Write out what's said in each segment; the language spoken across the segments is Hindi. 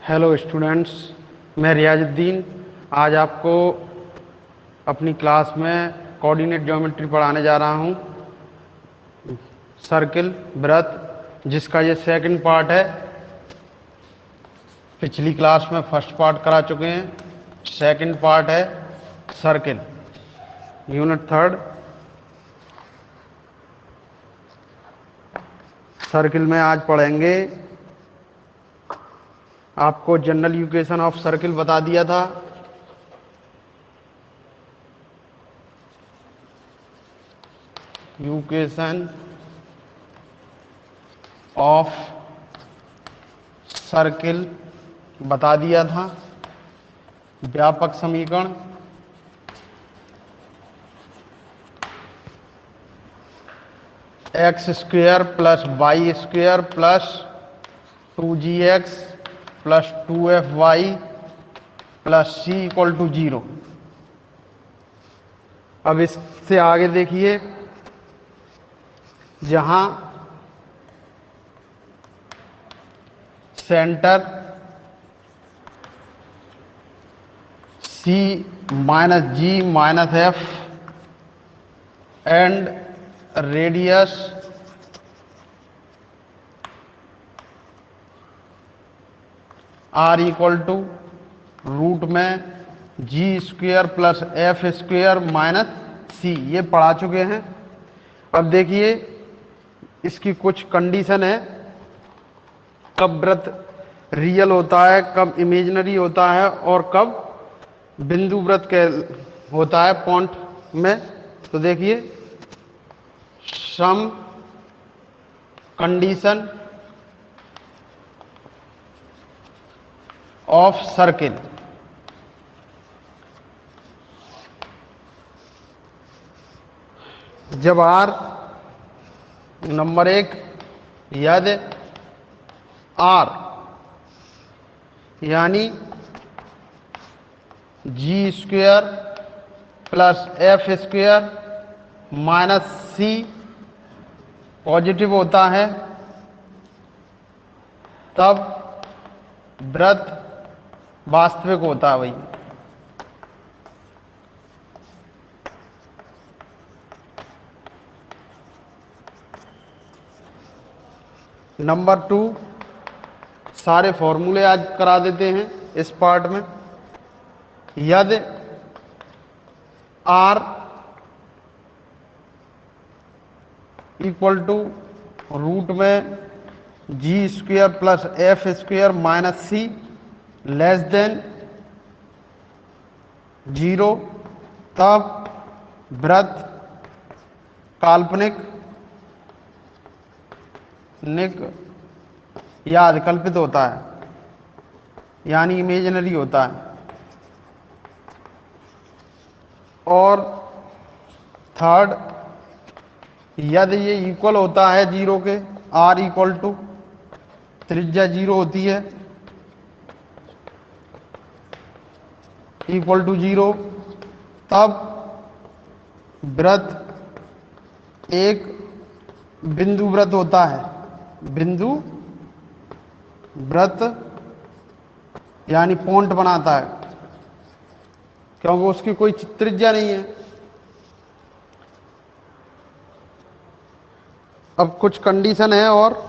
हेलो स्टूडेंट्स, मैं रियाजुद्दीन आज आपको अपनी क्लास में कोऑर्डिनेट ज्योमेट्री पढ़ाने जा रहा हूँ। सर्किल, वृत्त, जिसका ये सेकंड पार्ट है। पिछली क्लास में फर्स्ट पार्ट करा चुके हैं, सेकंड पार्ट है सर्किल, यूनिट थर्ड। सर्किल में आज पढ़ेंगे, आपको जनरल इक्वेशन ऑफ सर्किल बता दिया था। इक्वेशन ऑफ सर्किल बता दिया था। व्यापक समीकरण x square plus y square plus 2gx plus 2fy plus c equal to 0। अब इससे आगे देखिए, जहां centre c minus g minus f and radius r equal to root में g square plus f square minus c, ये पढ़ा चुके हैं। अब देखिए, इसकी कुछ कंडीशन है, कब वृत्त रियल होता है, कब इमेजिनरी होता है और कब बिंदु वृत्त के होता है पॉइंट में। तो देखिए, सम कंडीशन ऑफ सर्किल। जब आर नंबर 1 यदि आर यानी g square plus f square minus c positive होता है, तब वृत्त वास्तविक होता है। भाई, नंबर 2, सारे फॉर्मूले आज करा देते हैं इस पार्ट में। यदि आर इक्वल टू रूट में g square plus f square minus c less than 0, तब वृत्त काल्पनिक या अधिकल्पित होता है, यानी इमेजिनरी होता है। और थर्ड, यदि ये इक्वल होता है 0 के, r इक्वल टू त्रिज्या 0 होती है, इक्वल टू 0, तब वृत्त एक बिंदु वृत्त होता है। बिंदु वृत्त यानी पॉइंट बनाता है, क्योंकि उसकी कोई त्रिज्या नहीं है। अब कुछ कंडीशन है और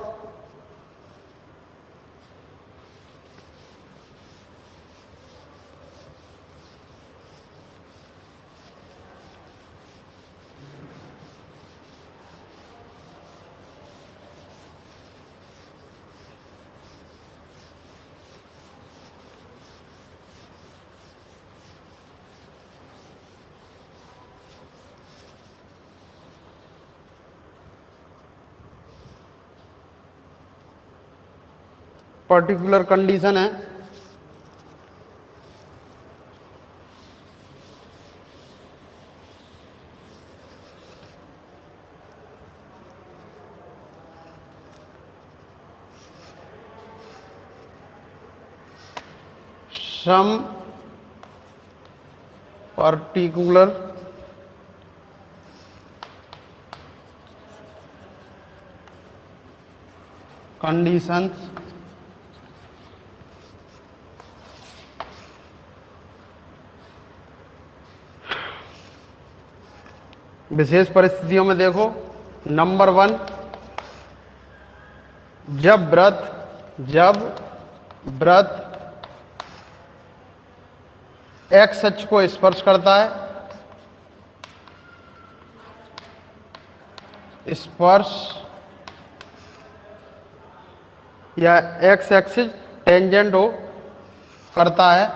पर्टिकुलर कंडीशन है। सम पर्टिकुलर conditions विशेष परिस्थितियों में देखो, नंबर 1, जब वृत्त एक्स अक्ष को स्पर्श करता है, स्पर्श या एक्स एक्सिस टेंजेंट हो करता है,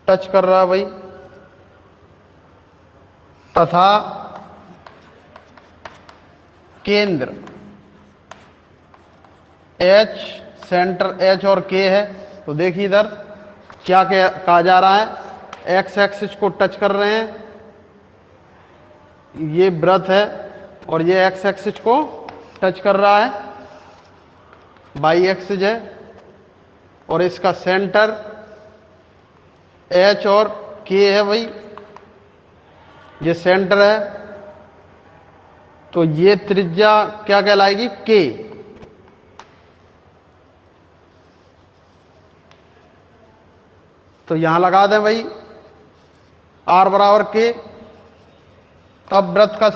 टच कर रहा है भाई, तथा केंद्र H, सेंटर H और K है। तो देखिए इधर क्या कहा जा रहा है, एक्स एक्सिस को टच कर रहे हैं, ये वृत्त है और ये एक्स एक्सिस को टच कर रहा है, वाई एक्सिस है, और इसका सेंटर H और K है भाई, ये सेंटर है। तो ये त्रिज्या क्या कहलाएगी, K। तो यहां लगा दें भाई R बराबर K, तब वृत्त का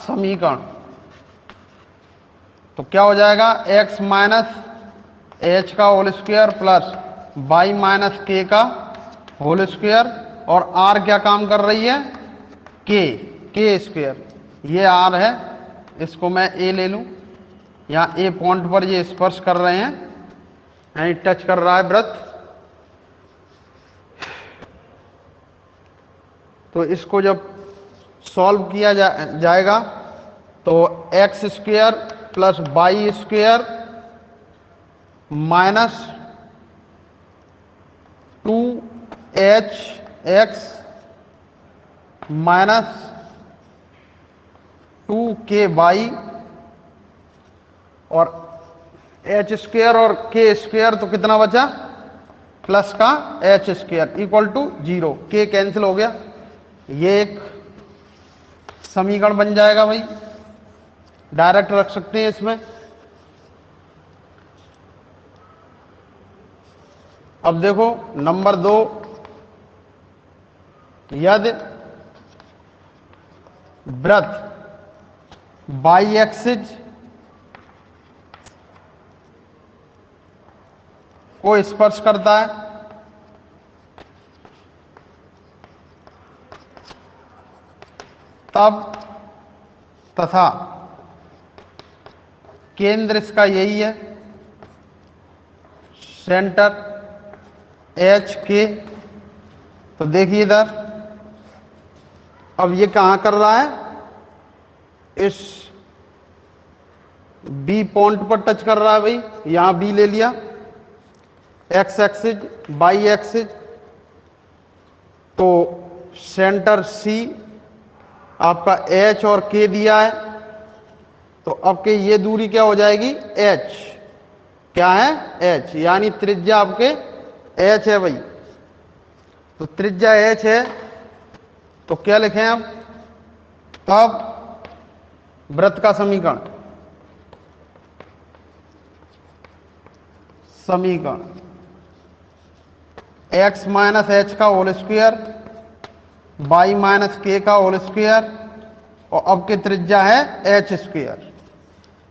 समीकरण, तो क्या हो जाएगा, x माइनस एच का whole square plus y minus k का होल स्क्वायर, और r क्या काम कर रही है, k स्क्वायर, ये r है, इसको मैं a ले लूं, यहां a पॉइंट पर ये स्पर्श कर रहे हैं, यानी टच कर रहा है वृत्त। तो इसको जब सॉल्व किया जाएगा तो x square plus y square minus 2hx minus 2ky और h स्क्वायर और k स्क्वायर, तो कितना बचा, प्लस का h square equal to 0, k cancel हो गया। ये एक समीकरण बन जाएगा भाई, डायरेक्ट रख सकते हैं इसमें। अब देखो नंबर 2, यदि वृत्त बाई एक्सिस को स्पर्श करता है, तब तथा केंद्र इसका यही है, सेंटर एच के। तो देखिए इधर अब ये कहां कर रहा है, इस बी पॉइंट पर टच कर रहा है भाई, यहां बी ले लिया, एक्स एक्सिस बाई एक्सिस, तो सेंटर सी आपका एच और के दिया है, तो अब के ये दूरी क्या हो जाएगी, एच, क्या है, एच, यानी त्रिज्या आपके एच है भाई। तो त्रिज्या एच है, तो क्या लिखें अब, तब वृत्त का समीकरण x माइनस एच का whole square Y minus k का होल स्क्वायर, और अब की त्रिज्या है एच स्क्वायर।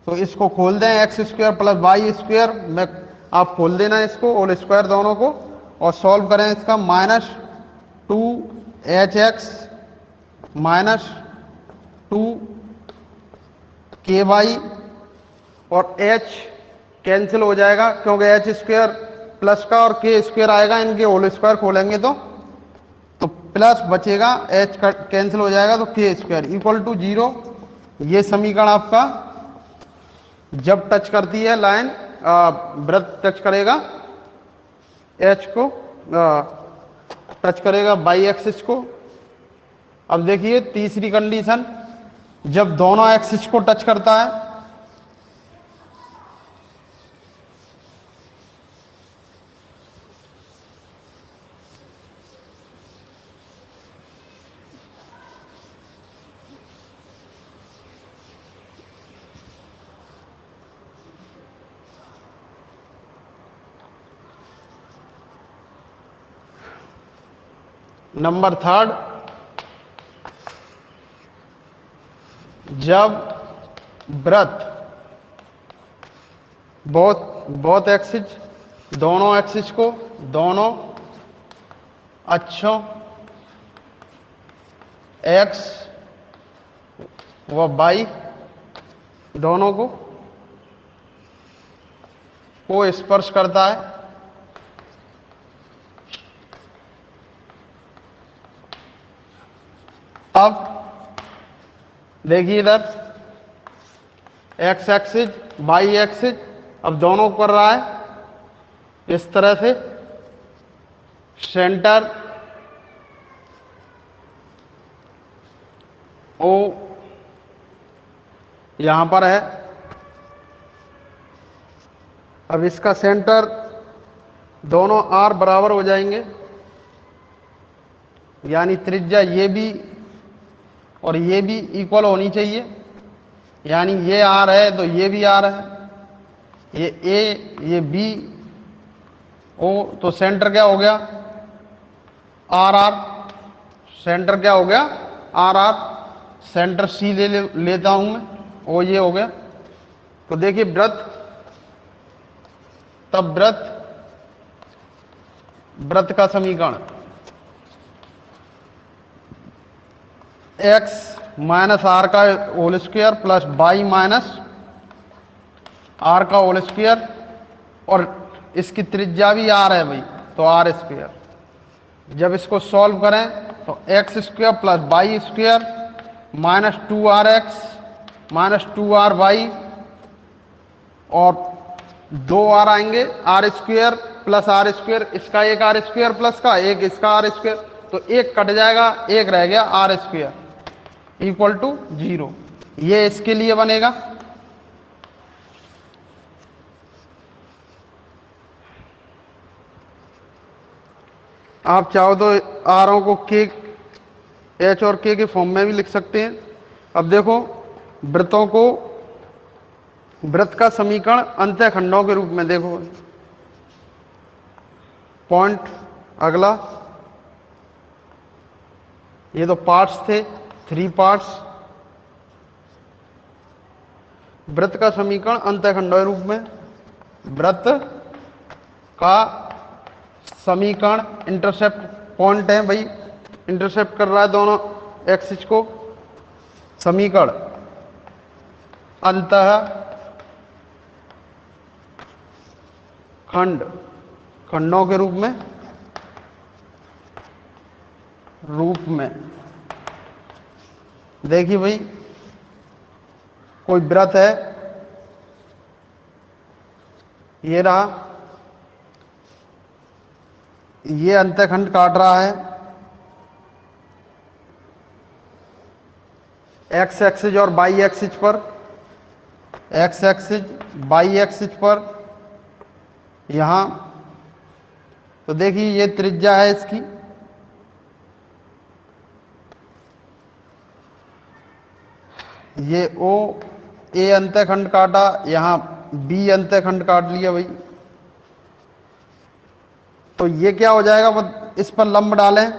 तो इसको खोल दें, x square plus y square में, आप खोल देना इसको होल स्क्वायर दोनों को, और सॉल्व करें इसका, माइनस 2hx माइनस 2ky, और h कैंसिल हो जाएगा क्योंकि एच स्क्वायर प्लस का और के स्क्वायर आएगा, इनके होल स्क्वायर खोलेंगे तो प्लस बचेगा, एच कैंसिल हो जाएगा, तो के स्क्वायर इक्वल टू 0। ये समीकरण आपका जब टच करती है लाइन, वृत्त टच करेगा एच को, टच करेगा बाई एक्सिस को। अब देखिए तीसरी कंडीशन, जब दोनों एक्सिस को टच करता है, नंबर थर्ड, जब वृत्त बोथ एक्सिस, दोनों एक्सिस को, दोनों अक्षों एक्स व वाई दोनों को स्पर्श करता है। अब देखिए इधर एक्स एक्सिस वाई एक्सिस, अब दोनों कर रहा है इस तरह से। सेंटर ओ यहां पर है। अब इसका सेंटर, दोनों आर बराबर हो जाएंगे, यानी त्रिज्या ये भी और ये भी इक्वल होनी चाहिए। यानी ये आर है तो ये भी आर है, ये ए ये बी ओ, तो सेंटर क्या हो गया? Are are. सेंटर क्या हो गया? Are are. सेंटर सी लेता हूं मैं, ओ ये हो गया। तो देखिए वृत्त, तब वृत्त का समीकरण x माइनस आर का whole square plus y minus r का होल स्क्वायर, और इसकी त्रिज्या भी आर है भाई, तो आर स्क्वायर। जब इसको सॉल्व करें तो x square plus y square minus 2rx minus 2ry, और 2r आएंगे, r square plus r square, इसका एक आर स्क्वायर प्लस का एक इसका आर स्क्वायर, तो एक कट जाएगा, एक रह गया आर स्क्वायर इक्वल टू 0। ये इसके लिए बनेगा। आप चाहो तो आरों को के, एच और के फॉर्म में भी लिख सकते हैं। अब देखो वृत्तों को, वृत्त का समीकरण अंतःखंडों के रूप में देखो। पॉइंट अगला, ये तो पार्ट्स थे, 3 पार्ट्स। वृत्त का समीकरण अंतःखंडों के रूप में, वृत्त का समीकरण, इंटरसेप्ट पॉइंट है भाई, इंटरसेप्ट कर रहा है दोनों एक्सिस को। समीकरण अंतः खंडों के रूप में देखिए भाई, कोई वृत्त है, ये रहा, ये अंतःखंड काट रहा है, एक्स एक्सिस और वाई एक्सिस पर, एक्स एक्सिस वाई एक्सिस पर यहां। तो देखिए ये त्रिज्या है इसकी, ये ओ ए अंतःखंड काटा, यहां बी अंतःखंड काट लिया भाई। तो ये क्या हो जाएगा? इस पर लंब डालें,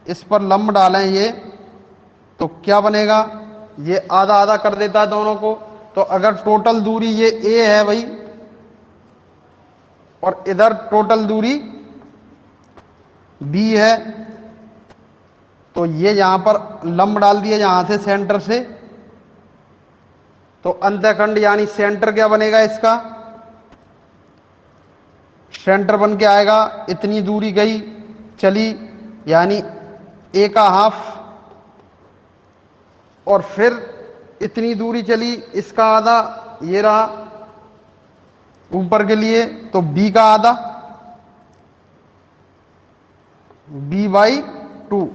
इस पर लंब डालें ये, तो क्या बनेगा? ये आधा आधा कर देता है दोनों को। तो अगर टोटल दूरी ये ए है भाई, और इधर टोटल दूरी बी है, तो ये यहां पर लंब डाल दिया यहां से सेंटर से, तो अंतःखंड यानी सेंटर क्या बनेगा इसका? सेंटर बन के आएगा, इतनी दूरी गई चली, यानी ए का हाफ, और फिर इतनी दूरी चली, इसका आधा, ये रहा ऊपर के लिए, तो बी का आधा, b/2,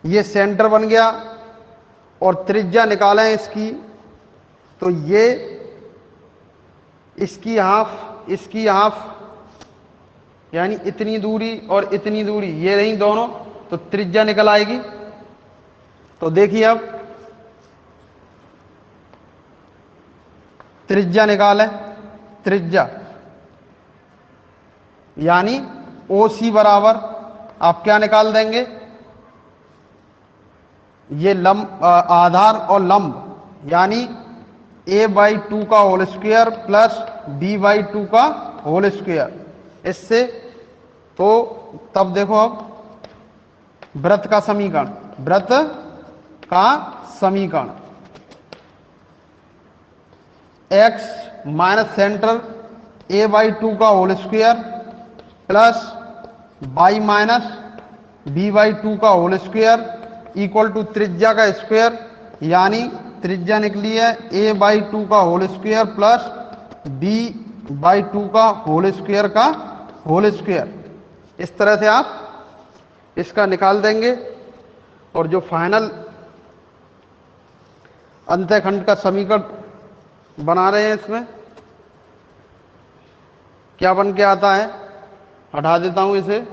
ये सेंटर बन गया। और त्रिज्या निकालें इसकी, तो ये इसकी हाफ, इसकी हाफ, यानी इतनी दूरी और इतनी दूरी ये रही दोनों, तो त्रिज्या निकल आएगी। तो देखिए अब त्रिज्या निकालें, त्रिज्या यानी OC बराबर आप क्या निकाल देंगे? ये लंब आधार और लंब यानी a/2 का होल स्क्वायर प्लस b/2 का होल स्क्वायर, इससे तो तब देखो अब वृत्त का समीकरण, वृत्त का समीकरण x माइनस सेंटर a/2 का whole square plus y minus b/2 का होल स्क्वायर इक्वल टू त्रिज्या का स्क्वायर, यानी त्रिज्या निकली है a/2 का होल स्क्वायर प्लस b/2 का होल स्क्वायर का होल स्क्वायर। इस तरह से आप इसका निकाल देंगे और जो फाइनल अंतःखंड का समीकरण बना रहे हैं इसमें क्या बन के आता है, हटा देता हूं इसे।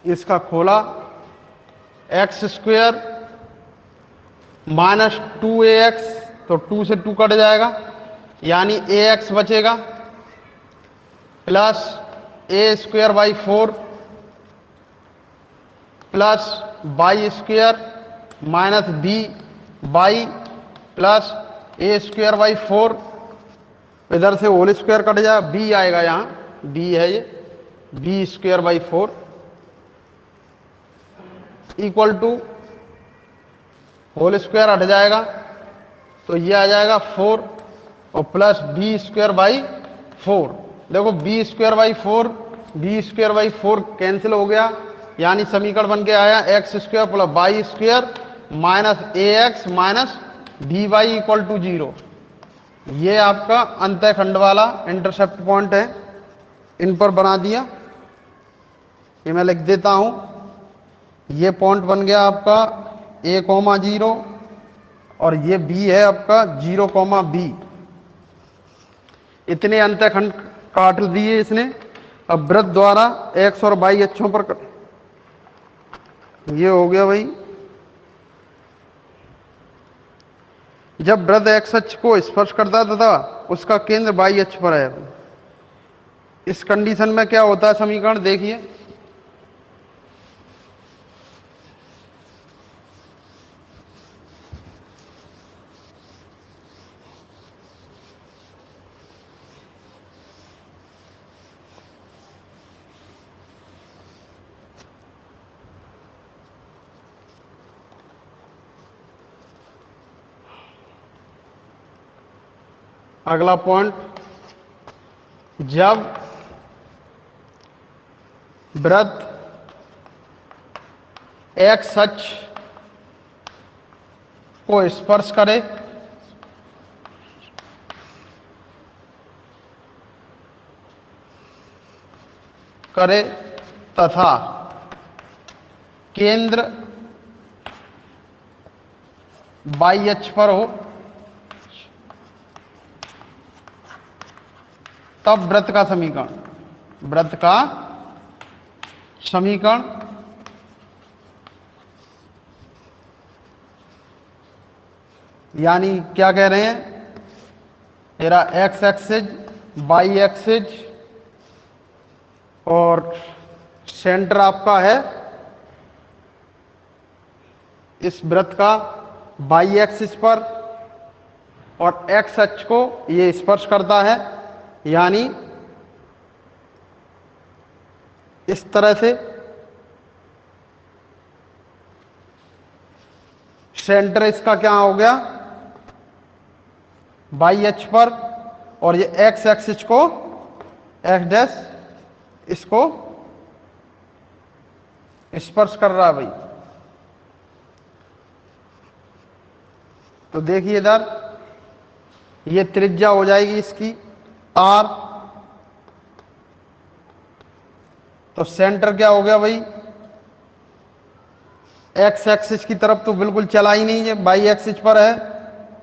इसका खोला एक्स स्क्वायर माइनस 2ax, तो 2 से 2 कट जाएगा यानी ax बचेगा plus a²/4 plus y square minus b/, plus a²/4, इधर से होल स्क्वायर कट जाएगा, b आएगा यहाँ, b है ये, b²/4 equal to whole square हट जाएगा तो ये आ जाएगा 4 और प्लस b²/4। देखो b²/4 कैंसिल हो गया यानी समीकरण बन के आया x² plus y² minus ax minus by equal to 0। ये आपका अंतःखंड वाला इंटरसेप्ट पॉइंट है, इन पर बना दिया, ये मैं लिख देता हूं। ये पॉइंट बन गया आपका a,0 और ये b है आपका 0,b। इतने अंतःखंड काट दिए इसने। अब वृत्त द्वारा x और y अक्षों पर ये हो गया भाई। जब वृत्त x अक्ष को स्पर्श करता तथा उसका केंद्र y अक्ष पर है, इस कंडीशन में क्या होता है समीकरण देखिए। अगला पॉइंट, जब वृत्त x अक्ष को स्पर्श करे तथा केंद्र y अक्ष पर हो, तब वृत्त का समीकरण, वृत्त का समीकरण यानी क्या कह रहे हैं, मेरा x एक्सिस, y एक्सिस और सेंटर आपका है इस वृत्त का y एक्सिस पर और x अक्ष को ये स्पर्श करता है, यानी इस तरह से सेंटर इसका क्या हो गया y अक्ष पर और ये x एक्सिस को x डैश इसको स्पर्श कर रहा है भाई। तो देखिए इधर ये त्रिज्या हो जाएगी इसकी r, तो सेंटर क्या हो गया भाई, एक्स एक्सिस की तरफ तो बिल्कुल चला ही नहीं है, वाई एक्सिस पर है,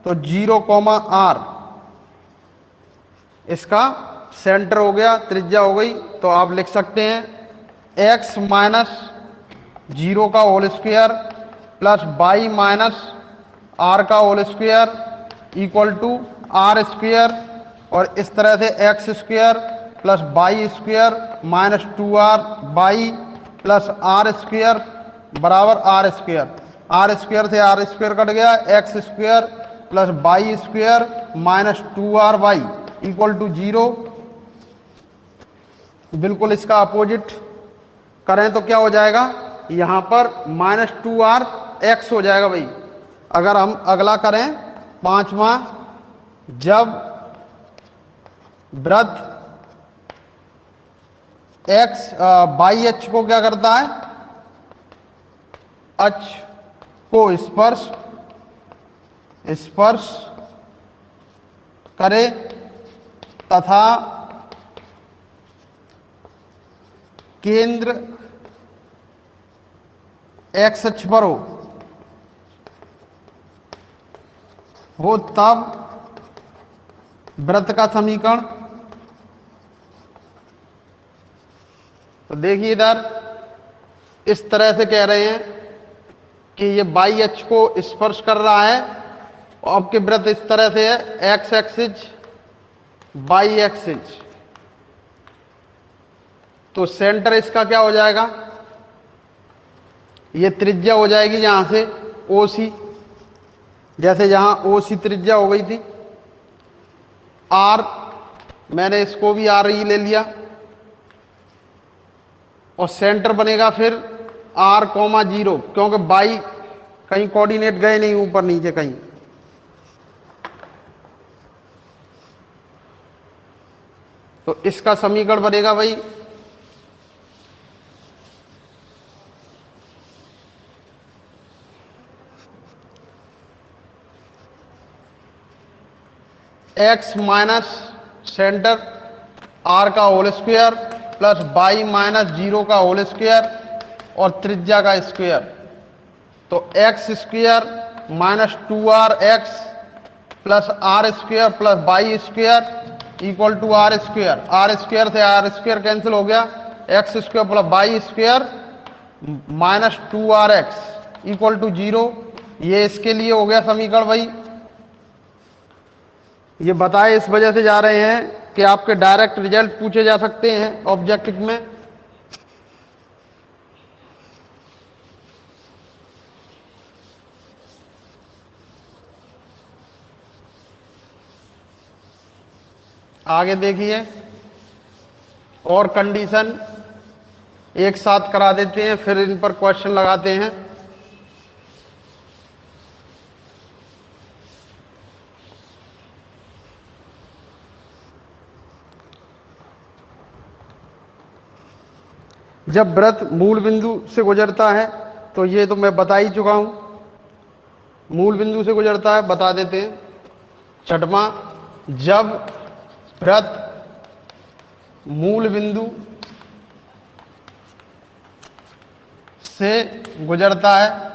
तो 0,r इसका सेंटर हो गया, त्रिज्या हो गई। तो आप लिख सकते हैं x माइनस 0 का whole square plus y minus r का whole square equal to r square, और इस तरह से x square plus y square minus 2r y plus r square बराबर आर स्क्वायर। आर स्क्वायर से आर स्क्वायर कट गया, x square plus y square minus 2r y equal to 0। बिल्कुल इसका अपोजिट करें तो क्या हो जाएगा, यहां पर माइनस 2r एक्स हो जाएगा भाई। अगर हम अगला करें पांचवा, जब वृत्त एक्स बाई अक्ष को क्या करता है, अक्ष को स्पर्श स्पर्श करे तथा केंद्र एक्स अक्ष पर हो तब वृत्त का समीकरण। तो देखिए इधर इस तरह से कह रहे हैं कि ये बाई अक्ष को स्पर्श कर रहा है, और आपके वृत्त इस तरह से है, एक्स एक्सिस बाई एक्सिस। तो सेंटर इसका क्या हो जाएगा, ये त्रिज्या हो जाएगी यहां से ओ सी, जैसे यहां ओ सी त्रिज्या हो गई थी। आर मैंने इसको भी आर ही ले लिया, और सेंटर बनेगा फिर r, 0, क्योंकि बाई कहीं कोऑर्डिनेट गए नहीं ऊपर नीचे कहीं। तो इसका समीकरण बनेगा भाई x माइनस सेंटर r का whole square plus y minus 0 का होल स्क्वायर और त्रिज्या का स्क्वायर। तो x square minus 2r x plus r square plus y square equal to r square. R square से आर स्क्वायर कैंसिल हो गया, x square plus y square minus 2r x equal to 0। ये इसके लिए हो गया समीकरण भाई। ये बताए इस वजह से जा रहे हैं कि आपके डायरेक्ट रिजल्ट पूछे जा सकते हैं ऑब्जेक्टिव में। आगे देखिए, और कंडीशन एक साथ करा देते हैं, फिर इन पर क्वेश्चन लगाते हैं। जब वृत्त मूल बिंदु से गुजरता है, तो ये तो मैं बता ही चुका हूं, मूल बिंदु से गुजरता है, बता देते हैं। छठवां, जब वृत्त मूल बिंदु से गुजरता है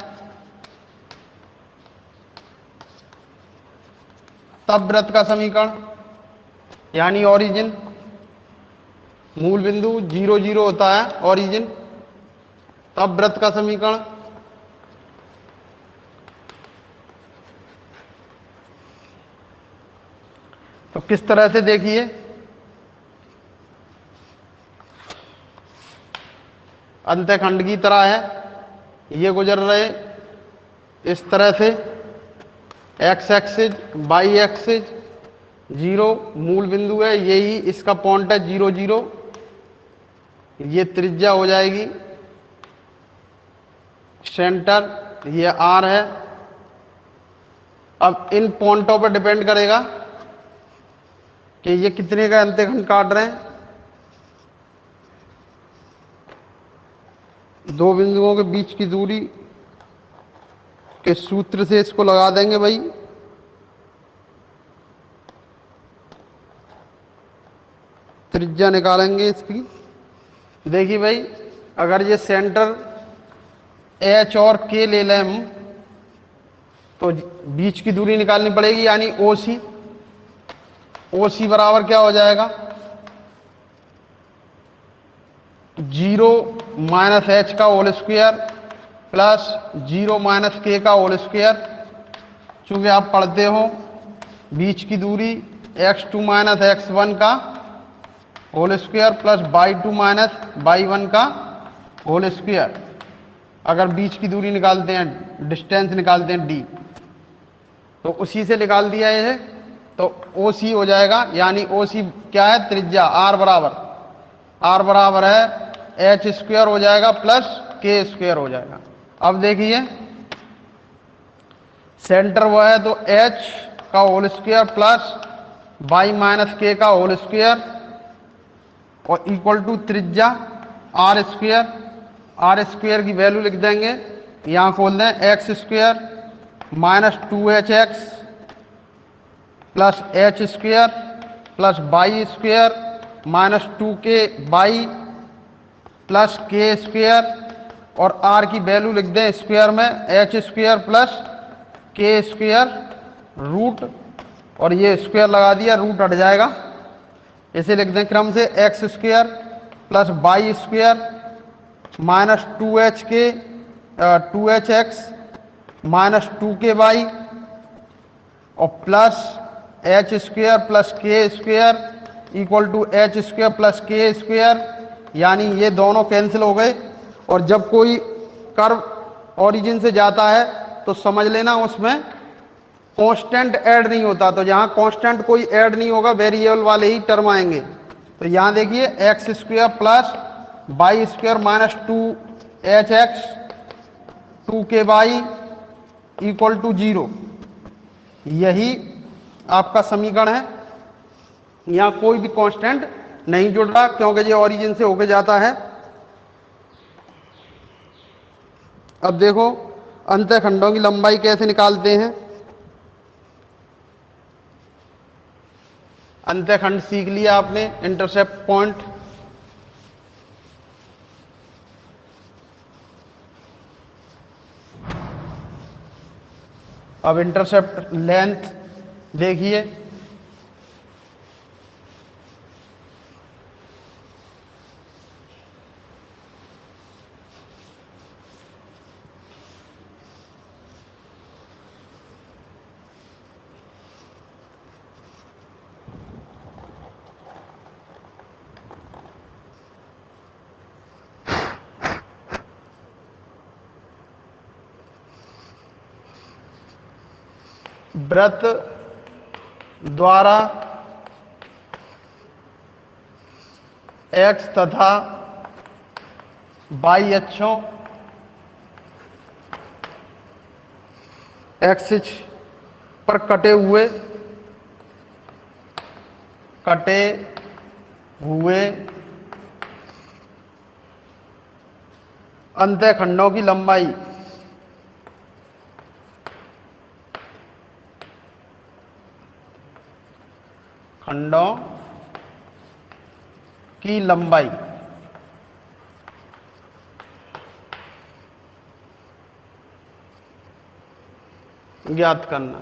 तब वृत्त का समीकरण, यानी ओरिजिन, मूल बिंदु 0 0 होता है ओरिजिन, तब वृत्त का समीकरण। तो किस तरह से देखिए, अंतःखंड की तरह है, ये गुजर रहे इस तरह से, एक्स एक्सिस बाई एक्सिस 0 मूल बिंदु है, यही इसका पॉइंट है 0 0। ये त्रिज्या हो जाएगी, सेंटर ये आर है। अब इन पॉइंटों पर डिपेंड करेगा कि ये कितने का अंतःखंड काट रहे हैं। दो बिंदुओं के बीच की दूरी के सूत्र से इसको लगा देंगे भाई। त्रिज्या निकालेंगे इसकी, देखिए भाई, अगर ये सेंटर एच और के ले लें हम, तो बीच की दूरी निकालनी पड़ेगी, यानी ओ सी। ओ सी बराबर क्या हो जाएगा, 0 माइनस एच का whole square plus 0 minus k का होल स्क्वायर। चूंकि आप पढ़ते हो बीच की दूरी x2 माइनस x1 का whole square plus y2 minus y1 का होल स्क्वायर। अगर बीच की दूरी निकालते हैं, डिस्टेंस निकालते हैं d, तो उसी से निकाल दिया ये है, तो ओ सी हो जाएगा। यानी ओ सी क्या है, त्रिज्या आर बराबर है एच स्क्वायर हो जाएगा प्लस के स्क्वायर हो जाएगा। अब देखिए सेंटर वो है, तो एच का whole square plus y minus k का होल स्क्वायर और इक्वल टू त्रिज्या आर स्क्वायर। आर स्क्वायर की वैल्यू लिख देंगे, यहां खोल दें, x square minus 2hx plus h square plus y square minus 2k y plus k square, और आर की वैल्यू लिख दें स्क्वायर में, h square plus k square root, और ये स्क्वायर लगा दिया, रूट हट जाएगा। इसे लिख दें क्रम से, x square plus y square minus 2hx minus 2k और plus h square plus k square equal to h square plus k square. यानी ये दोनों कैंसिल हो गए। और जब कोई कर्व ओरिजिन से जाता है तो समझ लेना उसमें कांस्टेंट ऐड नहीं होता, तो जहां कांस्टेंट कोई ऐड नहीं होगा, वेरिएबल वाले ही टर्म आएंगे। तो यहां देखिए x square plus y square minus 2hx 2k equal to 0, यही आपका समीकरण है। यहां कोई भी कांस्टेंट नहीं जुड़ रहा, क्योंकि ये ओरिजिन से होके जाता है। अब देखो अंतःखंडों की लंबाई कैसे निकालते हैं। अंतःखंड सीख लिया आपने, इंटरसेप्ट पॉइंट। अब इंटरसेप्ट लेंथ देखिए, वृत्त द्वारा x तथा y अक्षों एक्सिस पर कटे हुए अंतःखंडों की लंबाई खंडों की लंबाई ज्ञात करना।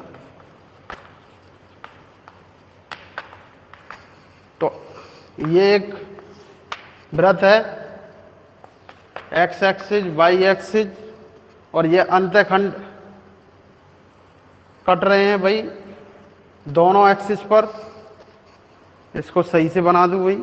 तो ये एक वृत्त है, एक्स एक्सिस वाई एक्सिस, और ये अंतःखंड कट रहे हैं भाई दोनों एक्सिस पर। इसको सही से बना दूं भाई।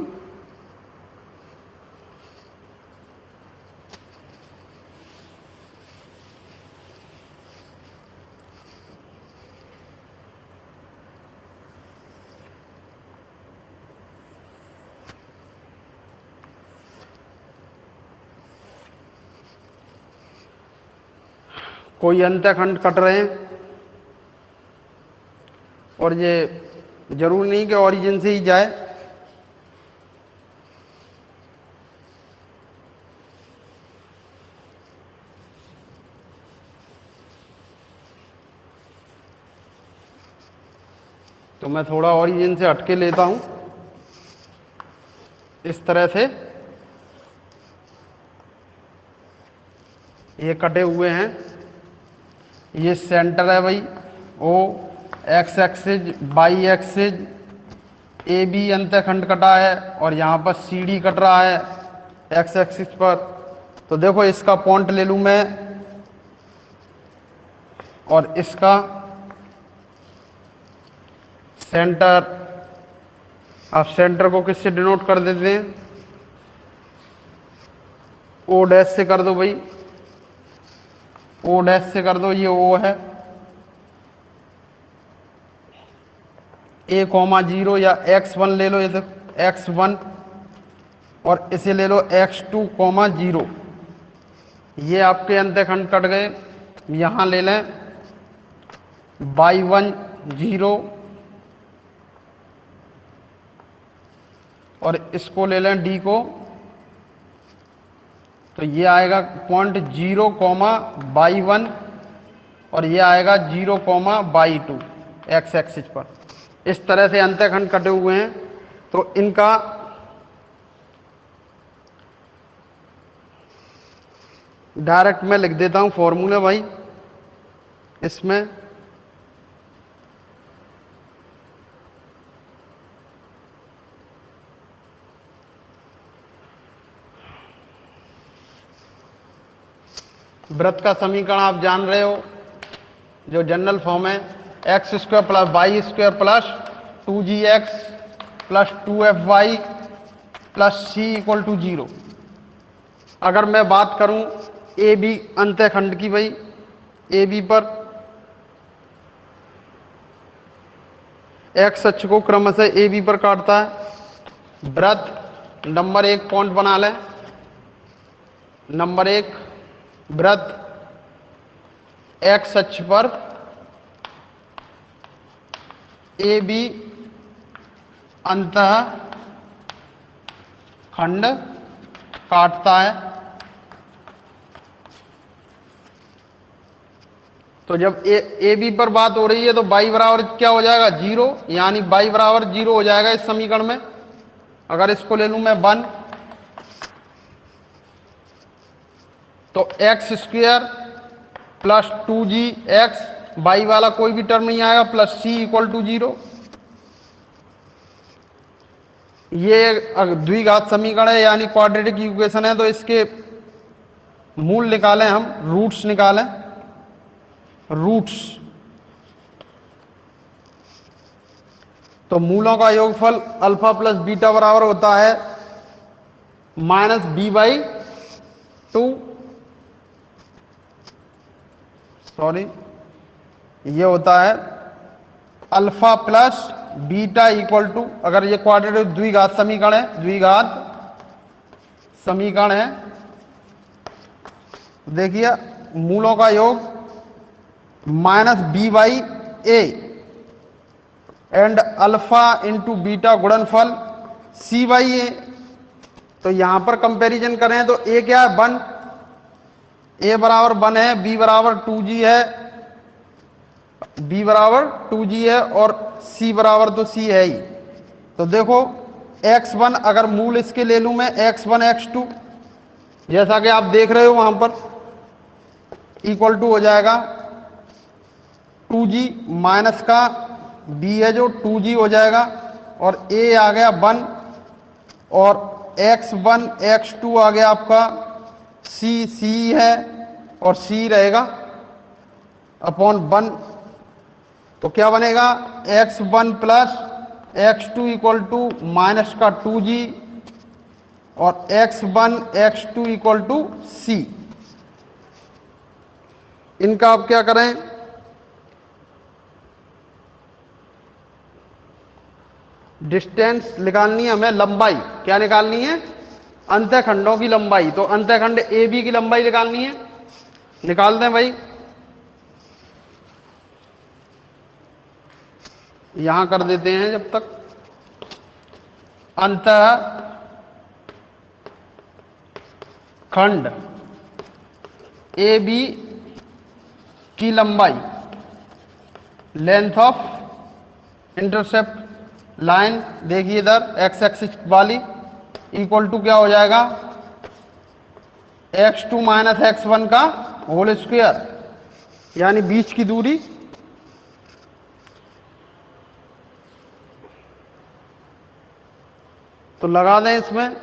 कोई अंतःखंड कट रहे हैं, और ये जरूर नहीं कि ओरिजिन से ही जाए। तो मैं थोड़ा ओरिजिन से हटके लेता हूं, इस तरह से ये कटे हुए हैं, ये सेंटर है भाई O, x axis y axis, a b अंतःखंड कटा है और यहाँ पर सी डी कट रहा है एक्स एक्सिस पर। तो देखो इसका पॉइंट ले लूँ मैं और इसका सेंटर। अब सेंटर को किससे डिनोट कर देते हैं, ओ डैश से कर दो भाई, ओ डैश से कर दो, ये ओ है, ए कॉमा 0 या x1 ले लो, ये तो x1 और इसे ले लो x2 कॉमा 0। ये आपके अंतःखंड कट गए। यहां ले लें y1 0 और इसको ले लें d को, तो ये आएगा पॉइंट 0 कॉमा y1 और ये आएगा 0 कॉमा y2 एक्स एक्सिस पर। इस तरह से अंतःखंड कटे हुए हैं। तो इनका डायरेक्ट मैं लिख देता हूं फॉर्मूला भाई इसमें। वृत्त का समीकरण आप जान रहे हो, जो जनरल फॉर्म है x square plus y square plus 2gx plus 2fy plus c equal to 0। अगर मैं बात करूं ए बी अंतःखंड की भाई, ए बी पर एक्स अक्ष को क्रमशः ए बी पर काटता है। वृत्त नंबर 1 पॉइंट बना लें। नंबर 1 वृत्त एक्स अक्ष पर ए बी अंतः खंड काटता है। तो जब ए बी पर बात हो रही है तो y बराबर क्या हो जाएगा 0, यानी y बराबर 0 हो जाएगा इस समीकरण में। अगर इसको ले लूं मैं 1 तो x square plus 2gx, y वाला कोई भी टर्म नहीं आएगा, प्लस सी इक्वल टू 0। ये द्विघात समीकरण है यानी क्वाड्रेटिक इक्वेशन है। तो इसके मूल निकालें हम, रूट्स निकालें, रूट्स। तो मूलों का योगफल अल्फा प्लस बीटा बराबर होता है -b/2। सॉरी, ये होता है alpha plus beta equal to, अगर ये क्वाड्रेटिक द्विघात समीकरण है, द्विघात समीकरण है, देखिए मूलों का योग -b/a and alpha into beta गुणनफल c/a। तो यहां पर कंपैरिजन करें तो a क्या है 1, a बराबर 1 है, b बराबर 2g है, b बराबर 2g है और c बराबर तो c है ही। तो देखो x1 अगर मूल इसके ले लूं मैं x1 x2, जैसा कि आप देख रहे हो वहां पर इक्वल टू हो जाएगा 2g माइनस का b है जो 2g हो जाएगा और a आ गया 1 और x1 x2 आ गया आपका c है और c रहेगा अपॉन 1। तो क्या बनेगा x1 plus x2 equal to minus का 2g और x1 x2 equal to c। इनका आप क्या करें, डिस्टेंस निकालनी है हमें, लंबाई क्या निकालनी है, अंतःखंडों की लंबाई। तो अंतःखंड ए बी की लंबाई निकालनी है, निकाल दें भाई। यहां कर देते हैं जब तक। अंतःखंड ए बी की लंबाई, लेंथ ऑफ इंटरसेप्ट लाइन, देखिए इधर एक्स एक्सिस वाली, इक्वल टू क्या हो जाएगा x2 माइनस x1 का होल स्क्वायर, यानी बीच की दूरी तो लगा दें इसमें,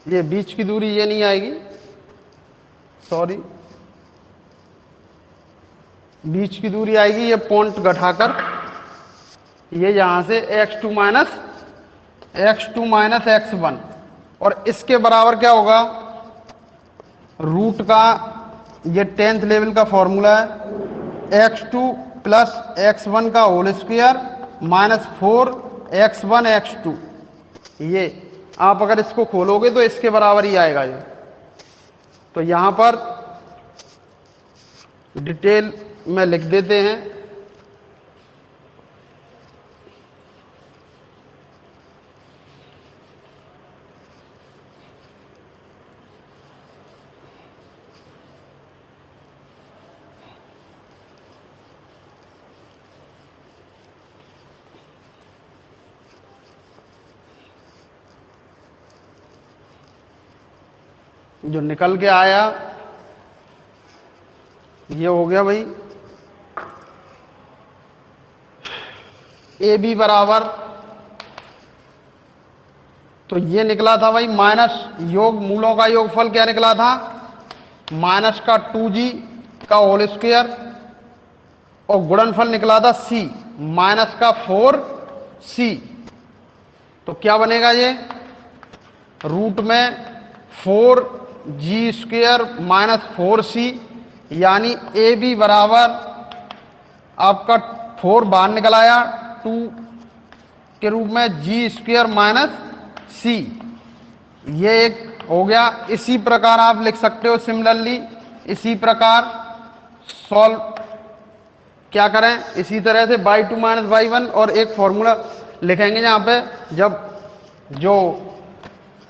ये बीच की दूरी ये नहीं आएगी, सॉरी, बीच की दूरी आएगी ये पॉइंट घटाकर, ये यहां से x2 माइनस x1, और इसके बराबर क्या होगा, रूट का ये 10th लेवल का फॉर्मूला है, x2 प्लस x1 का whole square minus 4x1 x2। ये आप अगर इसको खोलोगे तो इसके बराबर ही आएगा ये। तो यहां पर डिटेल में लिख देते हैं, जो निकल के आया ये हो गया भाई ए बी बराबर, तो ये निकला था भाई माइनस, योग मूलों का योगफल क्या निकला था, माइनस का 2g का होल स्क्वायर, और गुणनफल निकला था c माइनस का 4c। तो क्या बनेगा ये, रूट में 4g स्क्वायर माइनस 4c, यानी ए बी बराबर आपका 4 बाहर निकल आया 2 के रूप में, जी स्क्वायर माइनस सी, ये एक हो गया। इसी प्रकार आप लिख सकते हो सिमिलरली, इसी प्रकार सॉल्व क्या करें, इसी तरह से y2 माइनस y1, और एक फॉर्मूला लिखेंगे जहां पे, जब जो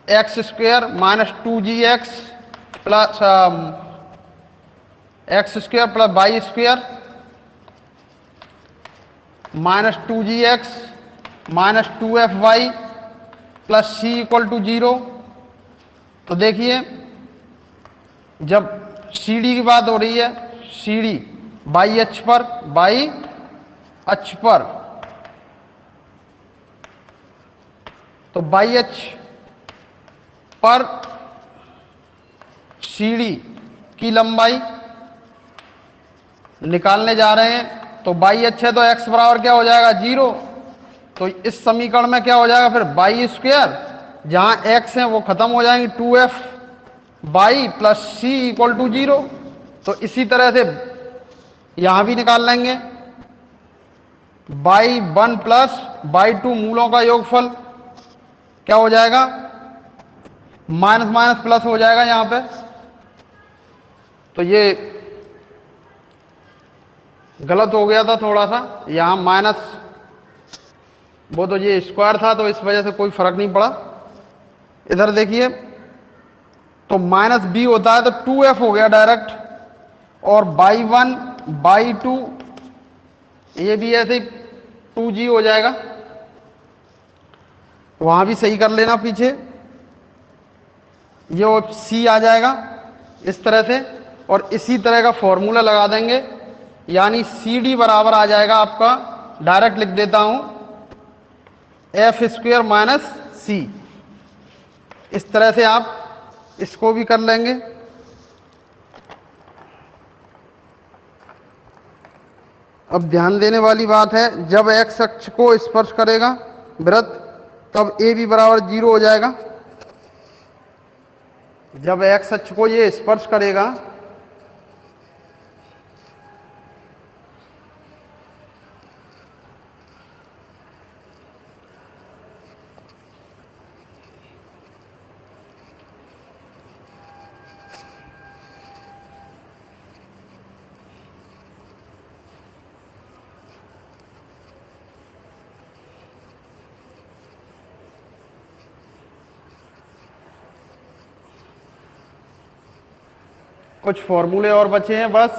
x square minus 2gx plus x square plus y square minus 2gx minus 2fy plus c equal to 0। तो देखिए जब CD की बात हो रही है, CD बाई अक्ष पर, बाई अक्ष पर, तो बाई अक्ष पर CD की लंबाई निकालने जा रहे हैं, तो बाई अक्ष है तो x बराबर क्या हो जाएगा 0। तो इस समीकरण में क्या हो जाएगा फिर, बाई स्क्वायर, जहां x है वो खत्म हो जाएंगे 2f y plus c equal to 0। तो इसी तरह से यहां भी निकाल लेंगे, बाई 1 प्लस बाई 2 मूलों का योगफल क्या हो जाएगा, माइनस माइनस प्लस हो जाएगा यहां पे। तो ये गलत हो गया था थोड़ा सा, यहां माइनस, वो तो ये स्क्वायर था तो इस वजह से कोई फर्क नहीं पड़ा। इधर देखिए तो माइनस बी होता है तो 2f हो गया डायरेक्ट, और बाई 1 बाई 2 ये भी ऐसे ही 2g हो जाएगा, वहां भी सही कर लेना पीछे, ये c आ जाएगा इस तरह से, और इसी तरह का फॉर्मूला लगा देंगे, यानी CD बराबर आ जाएगा आपका, डायरेक्ट लिख देता हूं, एफ स्क्वायर माइनस सी। इस तरह से आप इसको भी कर लेंगे। अब ध्यान देने वाली बात है, जब x अक्ष को स्पर्श करेगा वृत्त, तब ए बी बराबर 0 हो जाएगा। जब x अक्ष को ये स्पर्श करेगा कुछ फॉर्मूले और बचे हैं बस,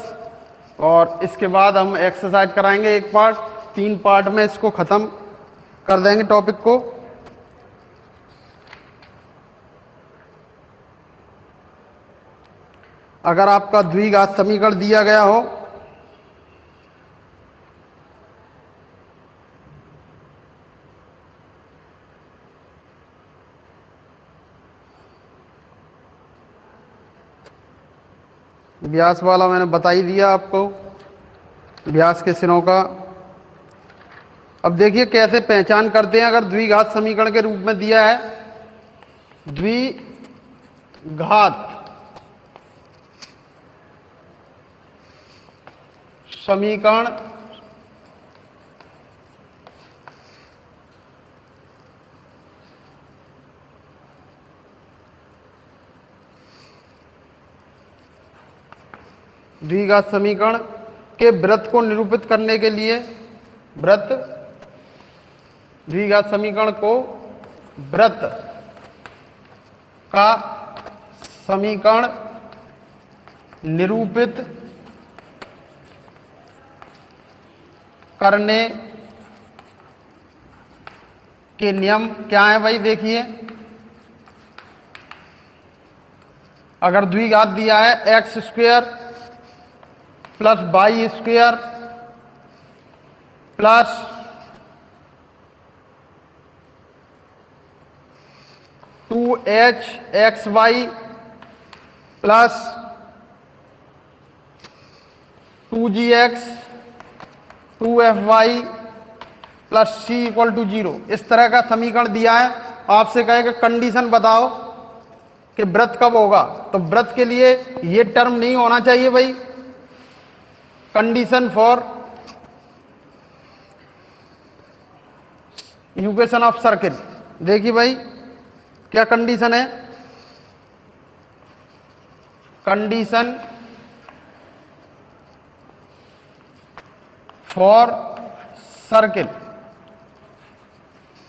और इसके बाद हम एक्सरसाइज कराएंगे एक पार्ट, 3 पार्ट में इसको खत्म कर देंगे टॉपिक को। अगर आपका द्विघात समीकरण दिया गया हो व्यास वाला मैंने बता ही दिया आपको, व्यास के सिरों का। अब देखिए कैसे पहचान करते हैं अगर द्विघात समीकरण के रूप में दिया है। द्विघात समीकरण द्विघात समीकरण के व्रत को निरूपित करने के लिए व्रत द्विघात समीकरण को व्रत का समीकरण निरूपित करने के नियम क्या है भाई? देखिए अगर द्विघात दिया है x square plus y square plus 2hxy plus 2gx 2fy plus c equal to 0, इस तरह का समीकरण दिया है। आपसे कहेगा कंडीशन बताओ कि व्रत कब होगा, तो व्रत के लिए ये टर्म नहीं होना चाहिए भाई। Condition for equation of circle, देखिए भाई क्या कंडीशन है? कंडीशन फॉर सर्किल,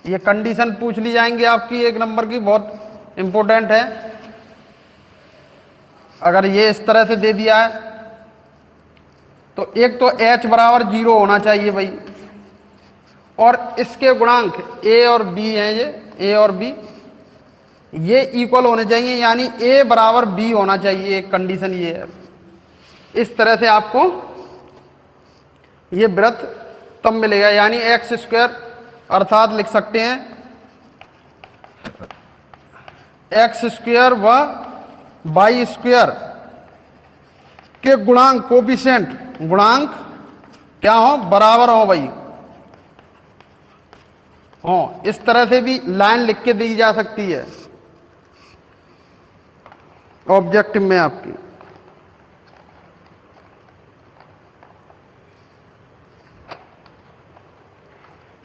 ये कंडीशन पूछ ली जाएंगी आपकी 1 नंबर की, बहुत इंपॉर्टेंट है। अगर ये इस तरह से दे दिया है तो एक तो h बराबर 0 होना चाहिए भाई, और इसके गुणांक a और b हैं, ये a और b ये इक्वल होने चाहिए, यानी a बराबर b होना चाहिए। एक कंडीशन ये है। इस तरह से आपको ये व्रत तब मिलेगा, यानी एक्स स्क्वायर अर्थात लिख सकते हैं एक्स स्क्वायर व वाई स्क्वायर के गुणांक कोफिशिएंट गुणांक क्या हो? बराबर हो भाई। हो, इस तरह से भी लाइन लिख के दी जा सकती है ऑब्जेक्टिव में आपकी।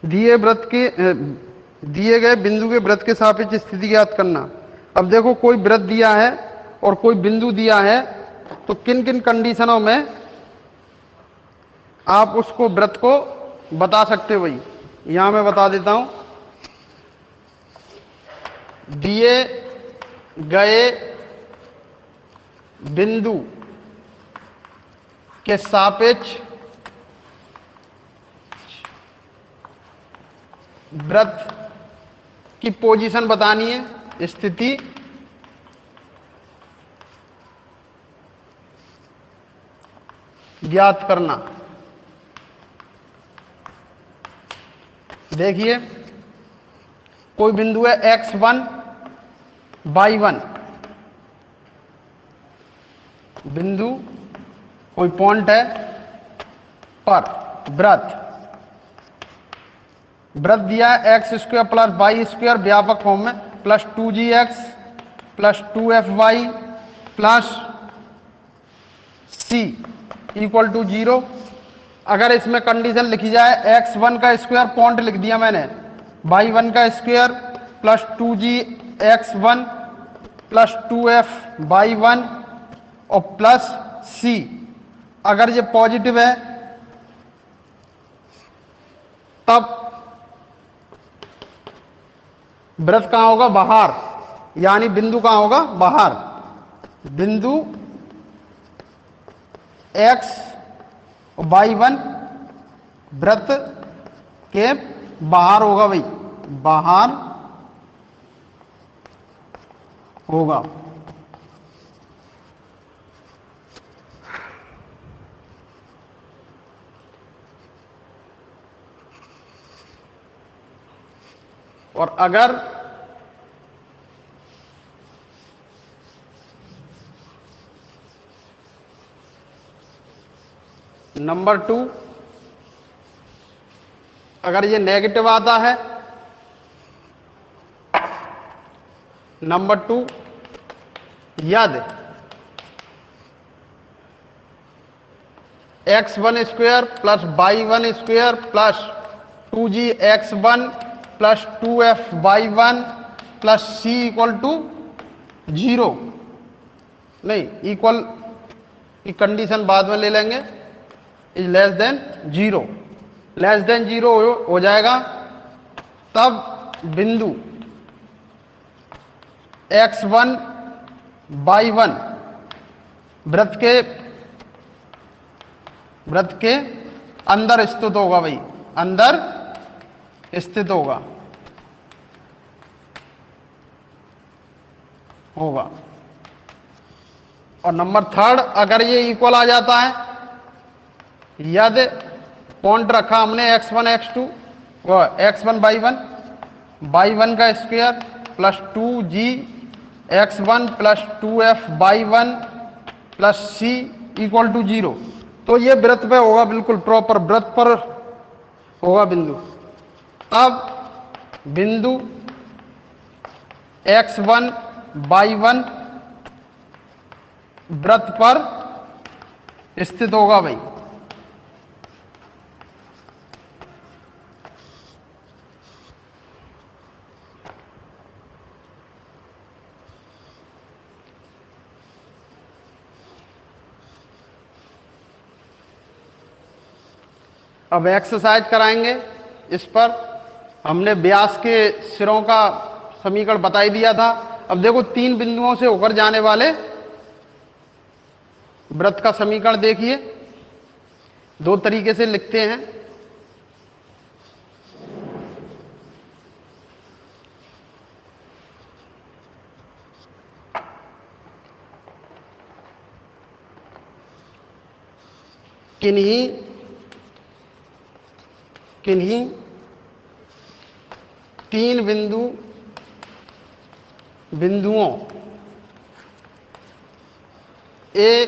दिए गए बिंदु के व्रत के सापेक्ष स्थिति ज्ञात करना। अब देखो कोई व्रत दिया है और कोई बिंदु दिया है, तो किन किन कंडीशनों में आप उसको व्रत को बता सकते हो भाई, यहां मैं बता देता हूं। दिए गए बिंदु के सापेक्ष व्रत की पोजीशन बतानी है, स्थिति ज्ञात करना। देखिए कोई बिंदु है x1 y1, बिंदु कोई पॉइंट है पर व्रत दिया है x square plus y square व्यापक फॉर्म में plus 2gx plus 2fy plus c equal to 0। अगर इसमें कंडीशन लिखी जाए x1 का स्क्वायर पॉइंट लिख दिया मैंने, y1 का square plus 2gx1 plus 2fy1 और प्लस c, अगर ये पॉजिटिव है तब व्रत कहां होगा? बाहर, यानी बिंदु कहां होगा? बाहर। बिंदु x y1 व्रत के बाहर होगा भाई, बाहर होगा। और अगर नंबर 2 अगर ये नेगेटिव आता है, नंबर 2 यदि x1 square plus y1 square plus 2gx1 plus 2fy1 plus c equal to 0, नहीं इक्वल की कंडीशन बाद में ले लेंगे, is less than 0, less than 0 हो जाएगा, तब बिंदु x1 y1 वृत्त के अंदर स्थित होगा, भाई अंदर स्थित होगा और नंबर 3 अगर ये इक्वल आ जाता है, यदि पॉइंट रखा हमने x1 x2 व x1 y1 का square plus 2g x1 plus 2f y1 plus c equal to 0, तो ये वृत्त पे होगा, बिल्कुल प्रॉपर वृत्त पर होगा बिंदु। अब बिंदु x1 y1 वृत्त पर स्थित होगा भाई। अब एक्सरसाइज कराएंगे, इस पर हमने व्यास के सिरों का समीकरण बता ही दिया था। अब देखो 3 बिंदुओं से होकर जाने वाले वृत्त का समीकरण देखिए, 2 तरीके से लिखते हैं। किन्हीं 3 बिंदुओं A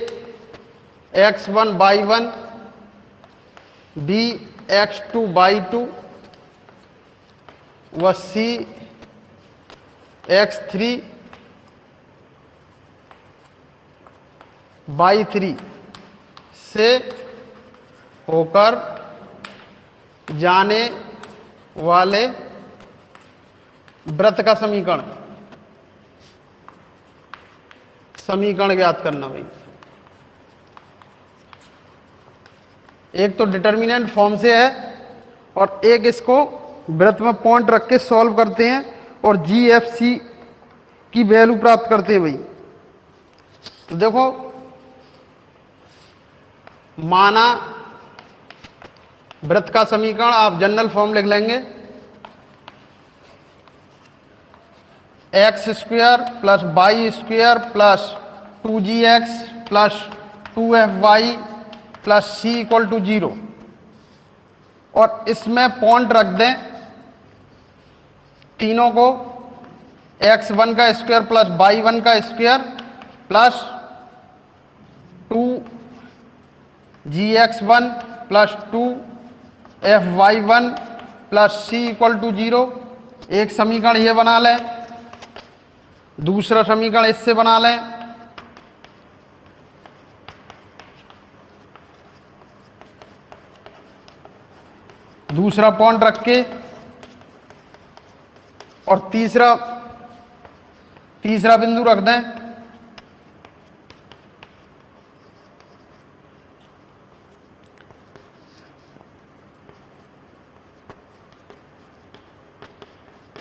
x1 y1 B x2 y2 व C x3 y3 से होकर जाने वाले वृत्त का समीकरण ज्ञात करना भाई। एक तो डिटर्मिनेंट फॉर्म से है और एक इसको वृत्त में पॉइंट रख के सॉल्व करते हैं और GFC की वैल्यू प्राप्त करते हैं भाई। तो देखो, माना वृत्त का समीकरण आप जनरल फॉर्म लिख लेंगे, x square plus y square plus 2gx plus 2fy plus c equal to 0, और इसमें पॉइंट रख दें तीनों को, x1 का स्क्वायर प्लस y1 का square plus 2gx1 plus 2fy1 plus c equal to 0। एक समीकरण ये बना लें, दूसरा समीकरण इससे बना लें। दूसरा पॉइंट रख के, और तीसरा बिंदु रख दें।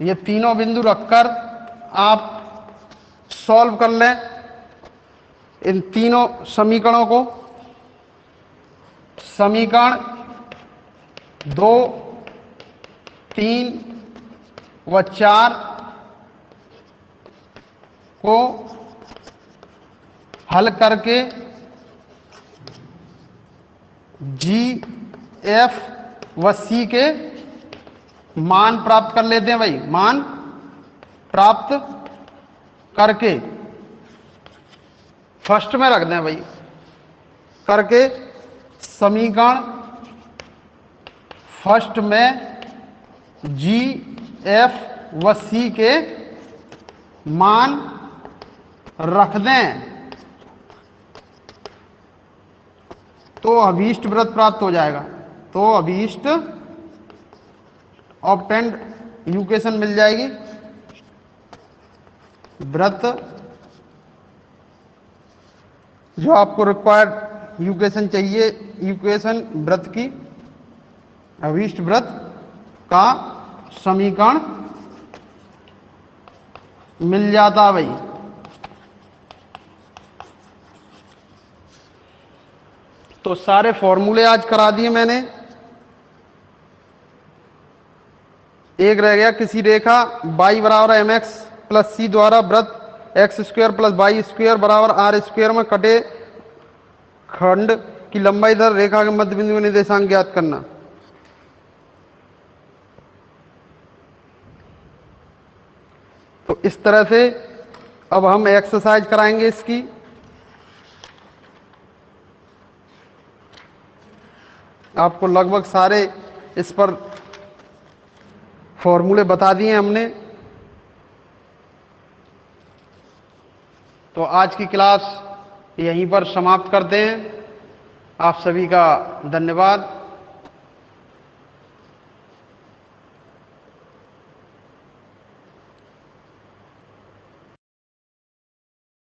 ये तीनों बिंदु रखकर आप सॉल्व कर लें इन तीनों समीकरणों को। समीकरण 2, 3 व 4 को हल करके G, F व C के मान प्राप्त कर लेते हैं भाई, मान प्राप्त करके फर्स्ट में रख दें भाई, करके समीकरण फर्स्ट में जी एफ व सी के मान रख दें तो अभीष्ट वृत्त प्राप्त हो जाएगा। तो अभीष्ट ऑब्टेंड इक्वेशन मिल जाएगी, वृत्त जो आपको रिक्वायर्ड इक्वेशन चाहिए, इक्वेशन वृत्त की, अभीष्ट वृत्त का समीकरण मिल जाता भाई। तो सारे फॉर्मूले आज करा दिए मैंने। एक रह गया, किसी रेखा y बराबर एम एक्स प्लस सी द्वारा वृत्त x square plus y square बराबर आर स्क्वायर में कटे खंड की लंबाई दर रेखा के मध्य बिंदु निर्देशांक ज्ञात करना। तो इस तरह से अब हम एक्सरसाइज कराएंगे इसकी। आपको लगभग सारे इस पर फॉर्मूले बता दिए हमने। तो आज की क्लास यहीं पर समाप्त करते हैं। आप सभी का धन्यवाद।